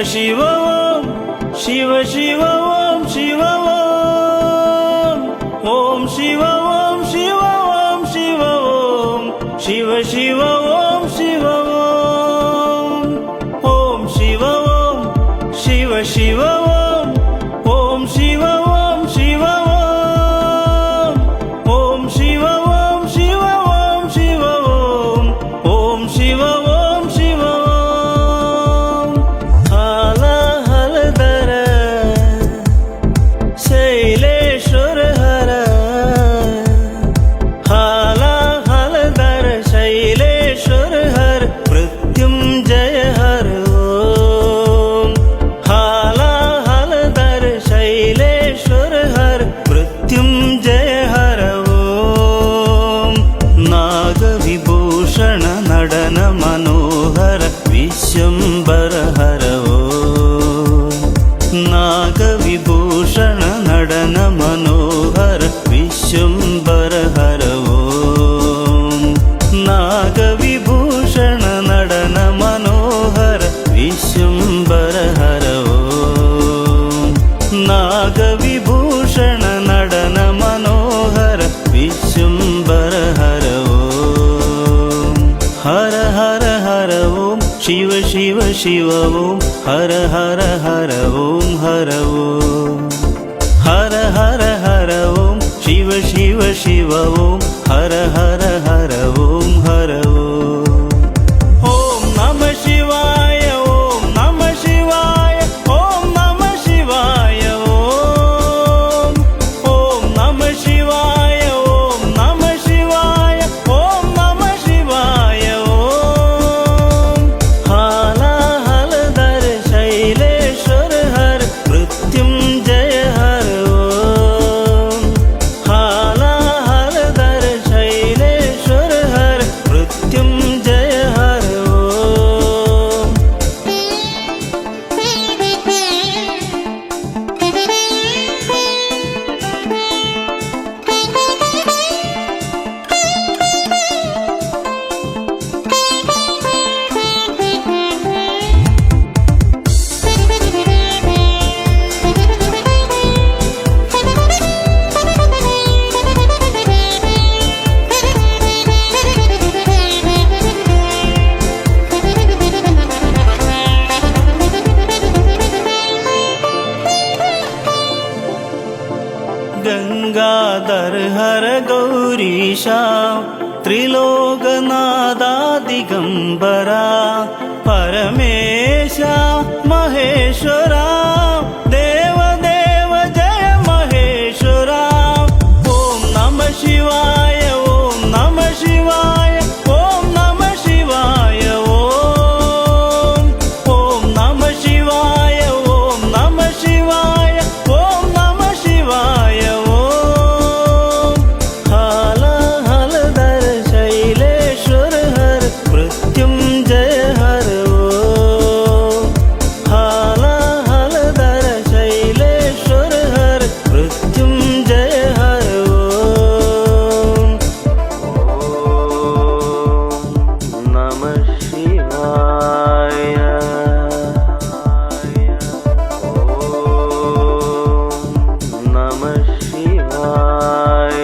शिव ओम शिव शिव ओम शिव ओम शिव ओम शिव ओम शिव ओम शिव शिव ओम शिव ओम शिव ओम शिव शिव ओम ओम शिव ओम शिव ओम शिव ओम शिव ओम शिव ओम शिव ओम शिव हाल हलधर शैलेश्वर हर हाल हलधर शैलेश्वर हर मृत्युंजय हर ओम हाल हलधर शैलेश्वर हर मृत्युंजय हर ओम नागविभूषण നടന മനോഹര വിശ്വംഭര ഹര ഓം നാഗവിഭൂഷണ നടന മനോഹര വിശ്വംഭര ഹര ഓം നാഗവിഭൂഷണ നടന മനോഹര വിശ്വംഭര ഹര ഓം നാഗവിഭൂഷണ നടന മനോഹര വിശ്വംഭര ഹര ഓം ഹര ഹര ഹര ഓം ശിവ ശിവ ശിവ ഓം ഹര ഹര ഹര ഓം ഹര ഓം ഹര ഹര ഹര ഓം ശിവ ശിവ ശിവ ഓം ഹര ഹര ഹര ഓം ഹര ഓം നമ ശിവായ ഓം നമ ശിവായ ഓം നമ ശിവായ ഓം നമ ശിവായ ഓം നമ ശിവായ ഓം നമ ശിവായ ഓം ഹാല ഹലധര ശൈലേശ്വര ഹര മൃത്യുഞ്ജയ ഹര ഓം ഹാല ഹലധര ശൈലേശ്വര ഹര മൃത്യുഞ്ജയ ഹര ഓം गंगाधर हर गौरीशा त्रिलोकनादा दिगंबरा परमेशा महेश्वरा देव देव जय महेश्वरा ओम नमः शिवाय ओम नमः शिवाय ओम नमः शिवाय ओम नमः शिवाय ओम नमः शिवाय ओम नमः शिवाय ओम हाल हलधर शैलेश्वर हर मृत्युंजय हर ओम हाल हलधर शैलेश्वर हर मृत्युंजय हर ओम नमः शिवाय नमः शिवाय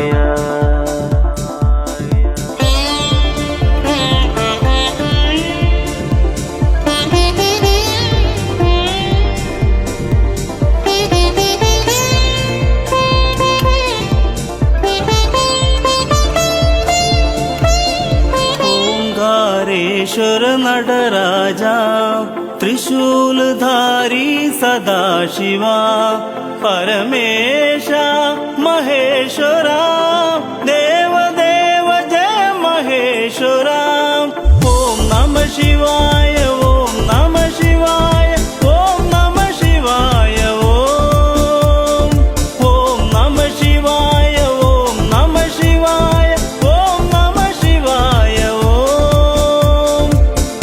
ओंकारेश्वर नटराजा त्रिशूलधारी सदाशिवा परमेशा महेश्वरा देव देव जय महेश्वरा ओम नमः शिवाय ओम नमः शिवाय ओम नमः शिवाय ओम नमः शिवाय ओम नमः शिवाय ओम नमः शिवाय ओम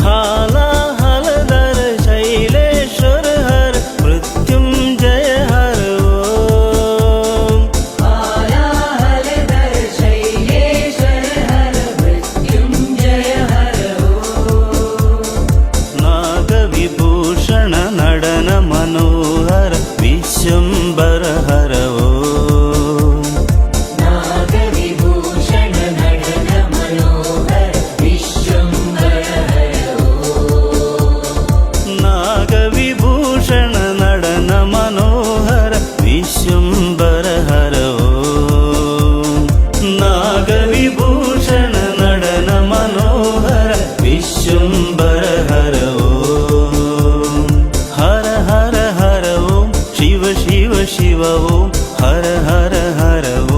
हाल हलधर शैलेश्वर हर मृत्युंजय हर ओम हाल हलधर हर हर ओम नागविभूषण नडन मनोहर विश्वम्भर हर ओम नागविभूषण नडन मनोहर विश्वम्भर हर ओम नागविभूषण नडन मनोहर विश्वम्भर हर ओम हर हर हर ओम शिव शिव शिव ओम हर हर हर ओम